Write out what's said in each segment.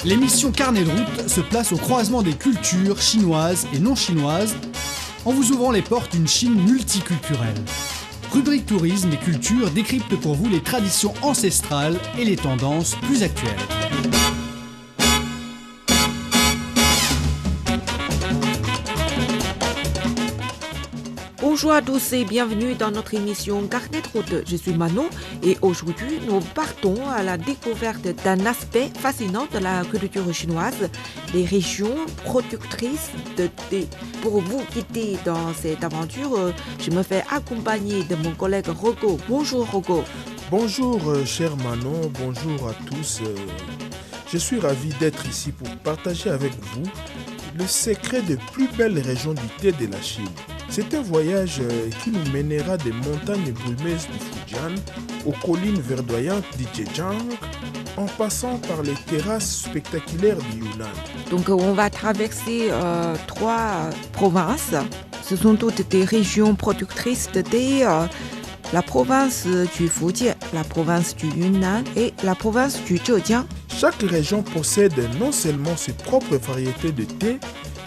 L'émission Carnet de route se place au croisement des cultures chinoises et non chinoises en vous ouvrant les portes d'une Chine multiculturelle. Rubrique tourisme et culture décrypte pour vous les traditions ancestrales et les tendances plus actuelles. Bonjour à tous et bienvenue dans notre émission Carnet de route. Je suis Manon et aujourd'hui nous partons à la découverte d'un aspect fascinant de la culture chinoise, les régions productrices de thé. Pour vous guider dans cette aventure, je me fais accompagner de mon collègue Rogo. Bonjour Rogo. Bonjour cher Manon, bonjour à tous. Je suis ravi d'être ici pour partager avec vous le secret des plus belles régions du thé de la Chine. C'est un voyage qui nous mènera des montagnes brumeuses du Fujian aux collines verdoyantes du Zhejiang en passant par les terrasses spectaculaires du Yunnan. Donc on va traverser trois provinces. Ce sont toutes des régions productrices de thé. La province du Fujian, la province du Yunnan et la province du Zhejiang. Chaque région possède non seulement ses propres variétés de thé,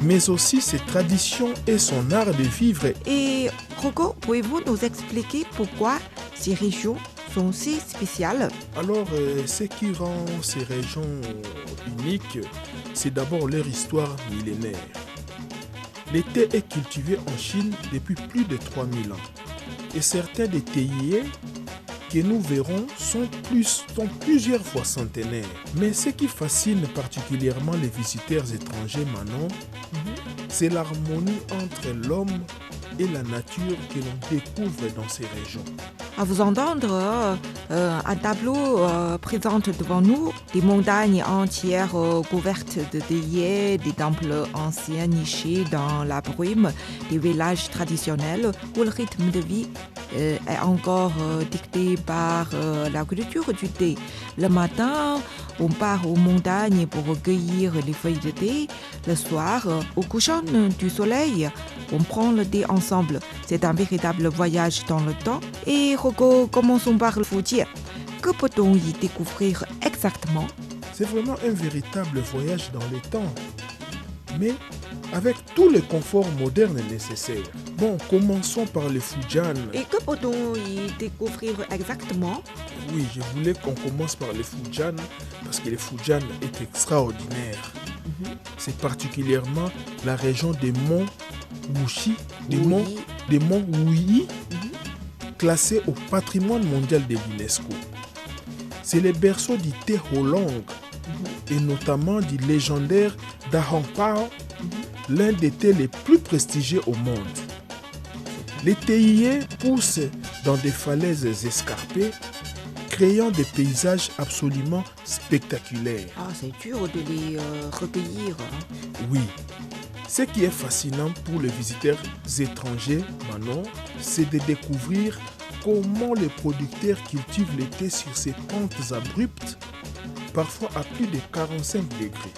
mais aussi ses traditions et son art de vivre. Et Rogo, pouvez-vous nous expliquer pourquoi ces régions sont si spéciales? Alors, ce qui rend ces régions uniques, c'est d'abord leur histoire millénaire. Le thé est cultivé en Chine depuis plus de 3000 ans. Et certains des théiers que nous verrons sont plusieurs fois centenaires. Mais ce qui fascine particulièrement les visiteurs étrangers, Manon, c'est l'harmonie entre l'homme et la nature que l'on découvre dans ces régions. À vous entendre, un tableau présente devant nous des montagnes entières couvertes de théiers, des temples anciens nichés dans la brume, des villages traditionnels où le rythme de vie est encore dicté par la culture du thé. Le matin, on part aux montagnes pour recueillir les feuilles de thé. Le soir, au couchant du soleil, on prend le thé ensemble. C'est un véritable voyage dans le temps. Et Rogo, commençons par le Fujian. Que peut-on y découvrir exactement? C'est vraiment un véritable voyage dans le temps, mais avec tous les conforts modernes nécessaires. Bon, commençons par le Fujian. Et que peut-on y découvrir exactement? Oui, je voulais qu'on commence par le Fujian parce que le Fujian est extraordinaire. C'est particulièrement la région des monts Wuxi, des monts Wuyi, classés au patrimoine mondial de l'UNESCO. C'est le berceau du thé Oolong et notamment du légendaire Da Hong Pao, l'un des thés les plus prestigieux au monde. Les théiers poussent dans des falaises escarpées, créant des paysages absolument spectaculaires. Ah, c'est dur de les recueillir. Oui. Ce qui est fascinant pour les visiteurs étrangers, Manon, c'est de découvrir comment les producteurs cultivent le thé sur ces pentes abruptes, parfois à plus de 45 degrés.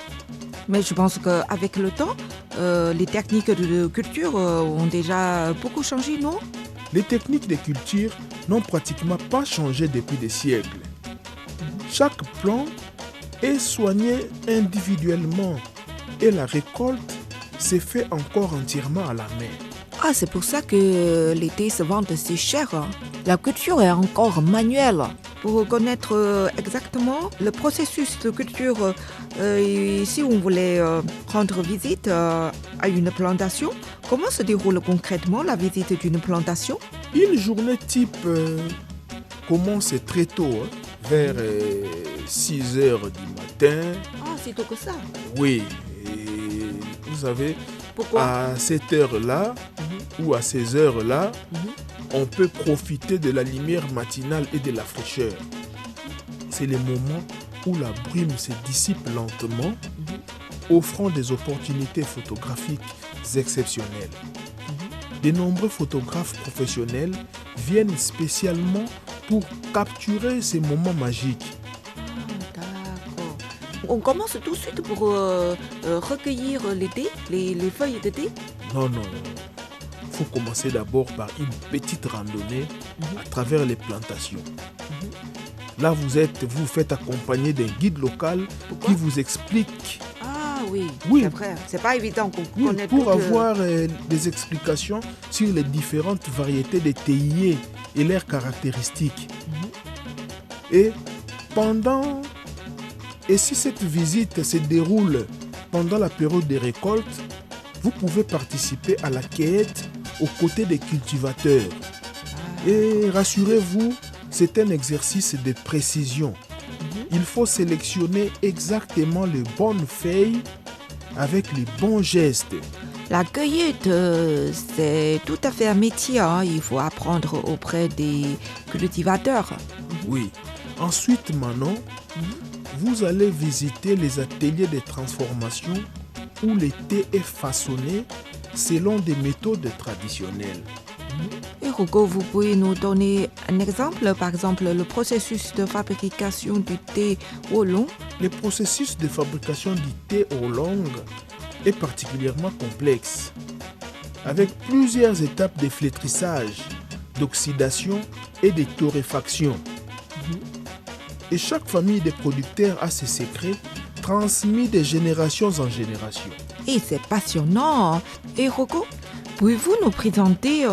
Mais je pense qu'avec le temps, les techniques de culture ont déjà beaucoup changé, non? Les techniques de culture n'ont pratiquement pas changé depuis des siècles. Chaque plant est soigné individuellement et la récolte se fait encore entièrement à la main. Ah, c'est pour ça que les thés se vendent si cher. La culture est encore manuelle. Pour connaître exactement le processus de culture, si on voulait rendre visite à une plantation, comment se déroule concrètement la visite d'une plantation? Une journée type commence très tôt, vers 6 heures du matin. Ah, c'est tôt que ça? Oui, et vous savez, pourquoi? À cette heure-là ou à ces heures-là, on peut profiter de la lumière matinale et de la fraîcheur. C'est le moment où la brume se dissipe lentement, offrant des opportunités photographiques exceptionnelles. De nombreux photographes professionnels viennent spécialement pour capturer ces moments magiques. Ah, d'accord. On commence tout de suite pour recueillir les thés, les feuilles de thé? Non. Il faut commencer d'abord par une petite randonnée à travers les plantations. Là, vous faites accompagner d'un guide local. Pourquoi? Qui vous explique. Ah oui, Oui. c'est vrai. C'est pas évident qu'on Oui, connaisse pour toutes, avoir des explications sur les différentes variétés de théiers et leurs caractéristiques. Et si cette visite se déroule pendant la période des récoltes, vous pouvez participer à la cueillette aux côtés des cultivateurs. Et rassurez-vous, c'est un exercice de précision. Il faut sélectionner exactement les bonnes feuilles avec les bons gestes. La cueillette, c'est tout à fait un métier. Hein. Il faut apprendre auprès des cultivateurs. Oui. Ensuite, Manon, vous allez visiter les ateliers de transformation où le thé est façonné selon des méthodes traditionnelles. Et Hugo, vous pouvez nous donner un exemple, par exemple le processus de fabrication du thé oolong. Le processus de fabrication du thé oolong est particulièrement complexe, avec plusieurs étapes de flétrissage, d'oxydation et de torréfaction. Et chaque famille de producteurs a ses secrets transmis de générations en génération. Et c'est passionnant. Et Hugo, pouvez-vous nous présenter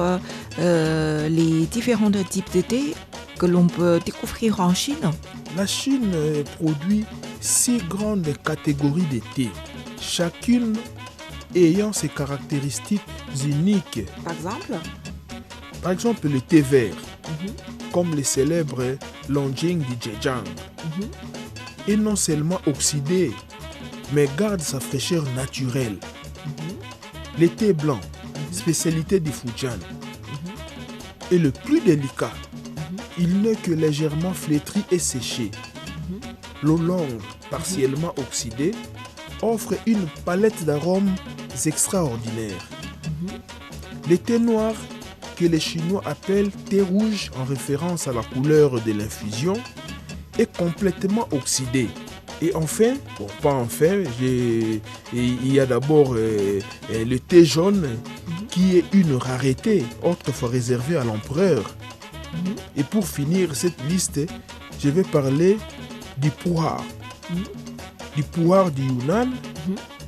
les différents types de thé que l'on peut découvrir en Chine? La Chine produit 6 grandes catégories de thé, chacune ayant ses caractéristiques uniques. Par exemple, le thé vert, comme le célèbre Longjing du Zhejiang, est non seulement oxydé, mais garde sa fraîcheur naturelle. Le thé blanc, spécialité du Fujian, est le plus délicat. Il n'est que légèrement flétri et séché. L'oolong, partiellement oxydé, offre une palette d'arômes extraordinaires. Le thé noir, que les Chinois appellent thé rouge en référence à la couleur de l'infusion, est complètement oxydé. Et enfin, il y a d'abord le thé jaune qui est une rareté, autrefois réservée à l'empereur. Et pour finir cette liste, je vais parler du pu'er. Du pu'er du Yunnan,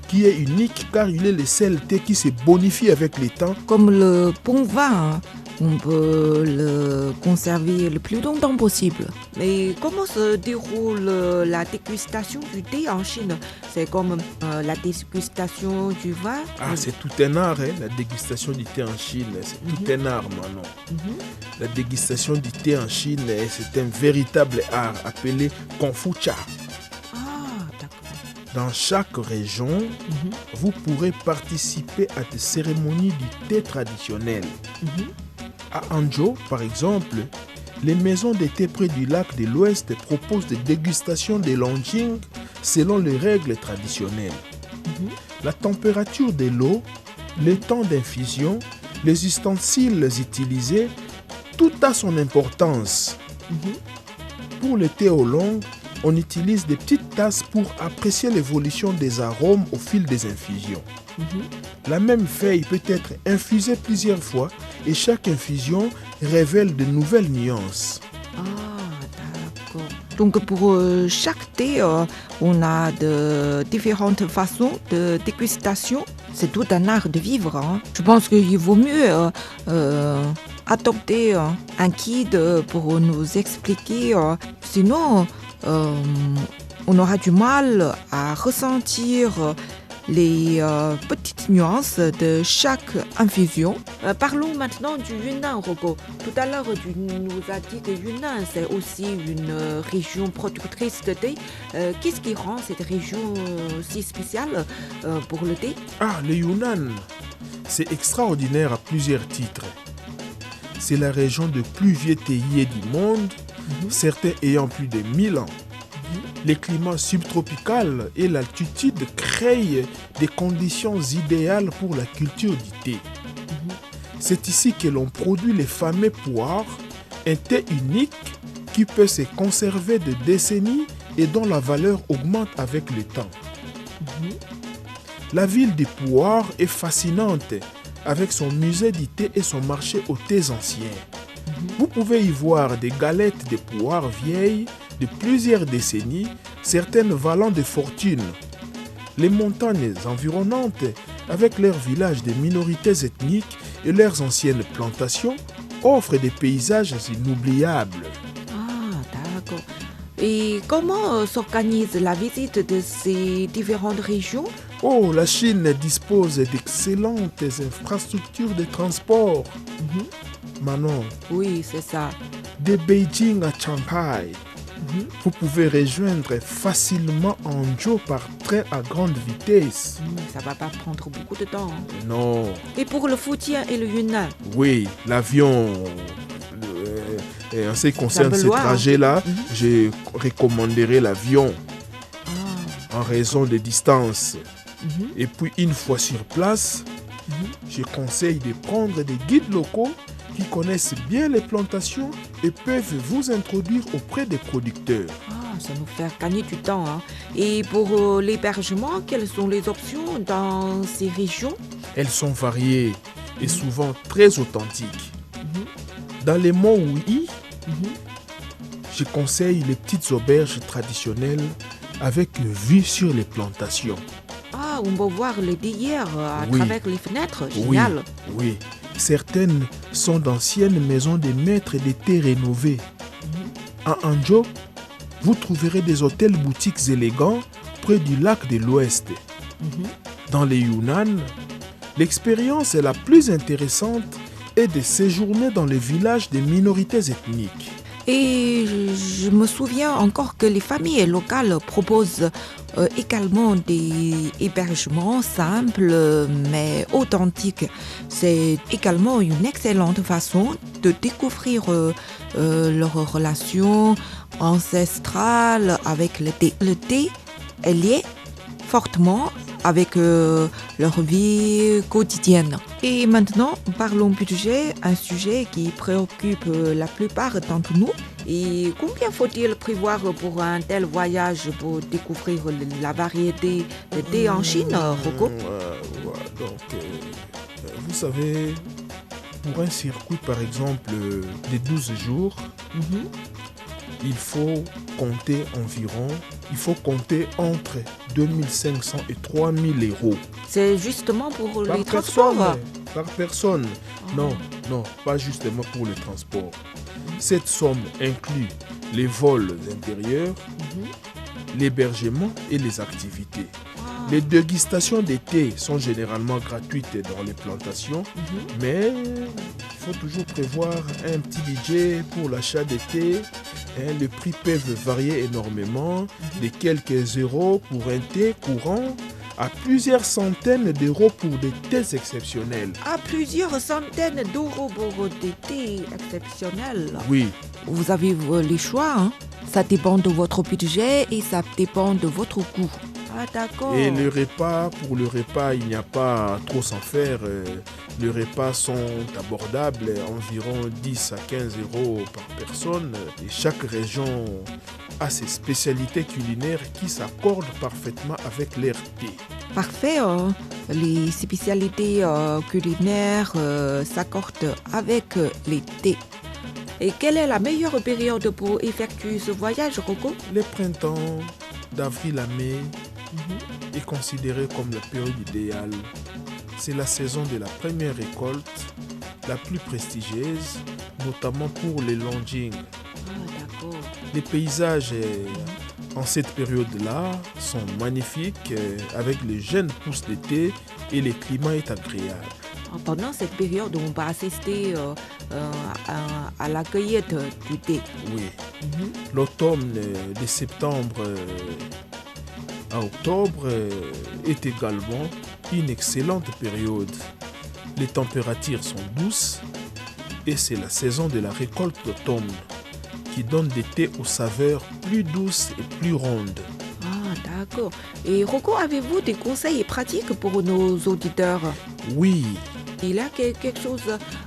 qui est unique car il est le seul thé qui se bonifie avec le temps. Comme le bon vin, hein. On peut le conserver le plus longtemps possible. Mais comment se déroule la dégustation du thé en Chine? C'est comme la dégustation du vin? Ah, c'est tout un art, hein, la dégustation du thé en Chine. C'est tout un art, Manon. La dégustation du thé en Chine, c'est un véritable art appelé Konfucha. Dans chaque région, vous pourrez participer à des cérémonies du thé traditionnel. À Hangzhou, par exemple, les maisons de thé près du lac de l'Ouest proposent des dégustations de Longjing selon les règles traditionnelles. La température de l'eau, le temps d'infusion, les ustensiles utilisés, tout a son importance. Pour le thé oolong, on utilise des petites tasses pour apprécier l'évolution des arômes au fil des infusions. La même feuille peut être infusée plusieurs fois et chaque infusion révèle de nouvelles nuances. D'accord. Donc pour chaque thé, on a de différentes façons de dégustation. C'est tout un art de vivre. Hein. Je pense qu'il vaut mieux adopter un guide pour nous expliquer. Sinon, on aura du mal à ressentir les petites nuances de chaque infusion. Parlons maintenant du Yunnan, Hugo. Tout à l'heure, tu nous as dit que Yunnan, c'est aussi une région productrice de thé. Qu'est-ce qui rend cette région si spéciale pour le thé? Ah, le Yunnan, c'est extraordinaire à plusieurs titres. C'est la région de plus vieux théiers du monde, certains ayant plus de 1000 ans. Le climat subtropical et l'altitude créent des conditions idéales pour la culture du thé. C'est ici que l'on produit les fameux pu'er, un thé unique qui peut se conserver de décennies et dont la valeur augmente avec le temps. La ville du pu'er est fascinante avec son musée du thé et son marché aux thés anciens. Vous pouvez y voir des galettes de pu'er vieilles, de plusieurs décennies, certaines valant de fortune. Les montagnes environnantes, avec leurs villages de minorités ethniques et leurs anciennes plantations, offrent des paysages inoubliables. Ah, d'accord. Et comment s'organise la visite de ces différentes régions? Oh, la Chine dispose d'excellentes infrastructures de transport. Manon, Oui, c'est ça. de Beijing à Shanghai, vous pouvez rejoindre facilement Hangzhou par train à grande vitesse. Ça va pas prendre beaucoup de temps. Hein. Non, Et pour le Fujian et le Yunnan? oui, l'avion, en ce qui concerne peu ce loin, hein. trajet-là, je recommanderais l'avion Ah, en raison des distances. mhm. Et puis, une fois sur place, je conseille de prendre des guides locaux qui connaissent bien les plantations et peuvent vous introduire auprès des producteurs. Ah, ça nous fait gagner du temps. Hein. Et pour l'hébergement, quelles sont les options dans ces régions? Elles sont variées et souvent très authentiques. Dans les monts Wuyi, je conseille les petites auberges traditionnelles avec vue sur les plantations. Ah, on peut voir les théières à Oui. travers les fenêtres. Oui, Génial. oui. Certaines sont d'anciennes maisons de maîtres d'été rénovées. À Hangzhou, vous trouverez des hôtels boutiques élégants près du lac de l'Ouest. Dans les Yunnan, l'expérience la plus intéressante est de séjourner dans les villages des minorités ethniques. Et je me souviens encore que les familles locales proposent également des hébergements simples mais authentiques. C'est également une excellente façon de découvrir leurs relations ancestrales avec le thé. Le thé est lié fortement avec leur vie quotidienne. Et maintenant, parlons budget, un sujet qui préoccupe la plupart d'entre nous. Et combien faut-il prévoir pour un tel voyage pour découvrir la variété de thé en Chine, Rocco? Vous savez, pour un circuit par exemple de 12 jours, il faut compter entre 2500 et 3000 euros. C'est justement pour Par les personne. transports. Par personne. Non, pas justement pour le transport. Cette somme inclut les vols intérieurs, l'hébergement et les activités. Les dégustations de thé sont généralement gratuites dans les plantations, mais il faut toujours prévoir un petit budget pour l'achat de thé. Les prix peuvent varier énormément, de quelques euros pour un thé courant à plusieurs centaines d'euros pour des thés exceptionnels. À plusieurs centaines d'euros pour des thés exceptionnels. Oui, Vous avez les choix, hein? Ça dépend de votre budget et ça dépend de votre goût. Ah, d'accord. et pour le repas, il n'y a pas trop sans faire. Les repas sont abordables, environ 10 à 15 euros par personne. Et chaque région a ses spécialités culinaires qui s'accordent parfaitement avec leur thé. Parfait. Les spécialités culinaires s'accordent avec les thés. Et quelle est la meilleure période pour effectuer ce voyage, Rocco? Le printemps, d'avril à mai, est considéré comme la période idéale. C'est la saison de la première récolte, la plus prestigieuse, notamment pour les Longjing. Ah, d'accord. Les paysages en cette période-là sont magnifiques avec les jeunes pousses d'été et le climat est agréable. Pendant cette période, on va assister à la cueillette du thé. Oui. L'automne de septembre à octobre est également une excellente période. Les températures sont douces et c'est la saison de la récolte d'automne qui donne des thés aux saveurs plus douces et plus rondes. Ah, d'accord. Et Rocco, avez-vous des conseils pratiques pour nos auditeurs? Oui, Il y a quelque chose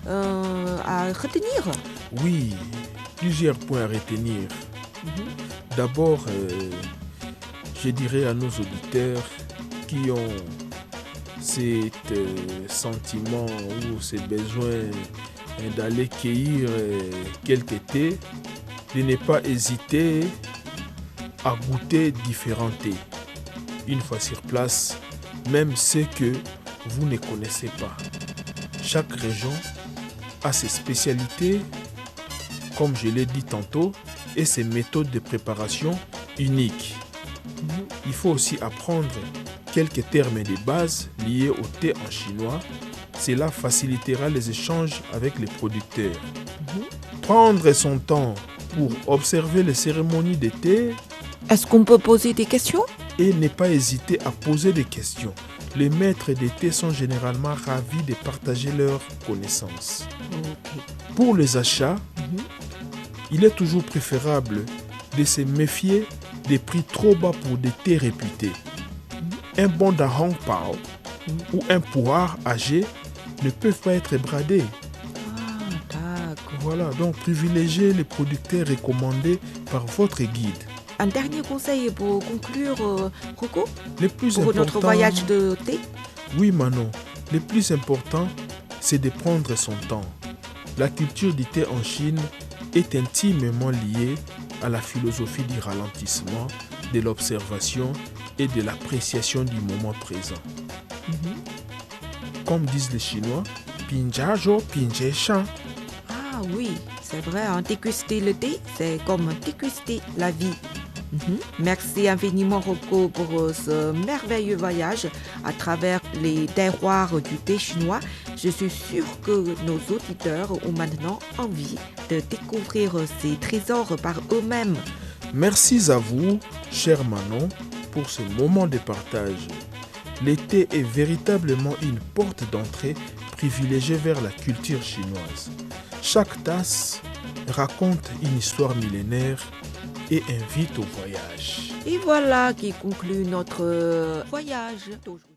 à retenir? oui, plusieurs points à retenir. D'abord, je dirais à nos auditeurs qui ont cet sentiment ou ce besoin d'aller cueillir quelques thés, de ne pas hésiter à goûter différents thés. Une fois sur place, même ceux que vous ne connaissez pas. Chaque région a ses spécialités, comme je l'ai dit tantôt, et ses méthodes de préparation uniques. Il faut aussi apprendre quelques termes de base liés au thé en chinois. Cela facilitera les échanges avec les producteurs. Prendre son temps pour observer les cérémonies de thé. Est-ce qu'on peut poser des questions? Et ne pas hésiter à poser des questions. Les maîtres de thé sont généralement ravis de partager leurs connaissances. Pour les achats, il est toujours préférable de se méfier des prix trop bas pour des thés réputés. Un bon Hong Pao ou un pu'er âgé ne peuvent pas être bradés. D'accord. Voilà, donc privilégiez les producteurs recommandés par votre guide. Un dernier conseil pour conclure, Coco, Le plus pour notre voyage de thé? Oui, Manon. Le plus important, c'est de prendre son temps. La culture du thé en Chine est intimement liée à la philosophie du ralentissement, de l'observation et de l'appréciation du moment présent. Comme disent les Chinois, Pinja Zhou Pinjie Shang. Ah oui, c'est vrai, déguster le thé, c'est comme déguster la vie. Merci infiniment, Rocco, pour ce merveilleux voyage à travers les terroirs du thé chinois. Je suis sûre que nos auditeurs ont maintenant envie de découvrir ces trésors par eux-mêmes. Merci à vous, cher Manon, pour ce moment de partage. Le thé est véritablement une porte d'entrée privilégiée vers la culture chinoise. Chaque tasse raconte une histoire millénaire et invite au voyage. Et voilà qui conclut notre voyage d'aujourd'hui.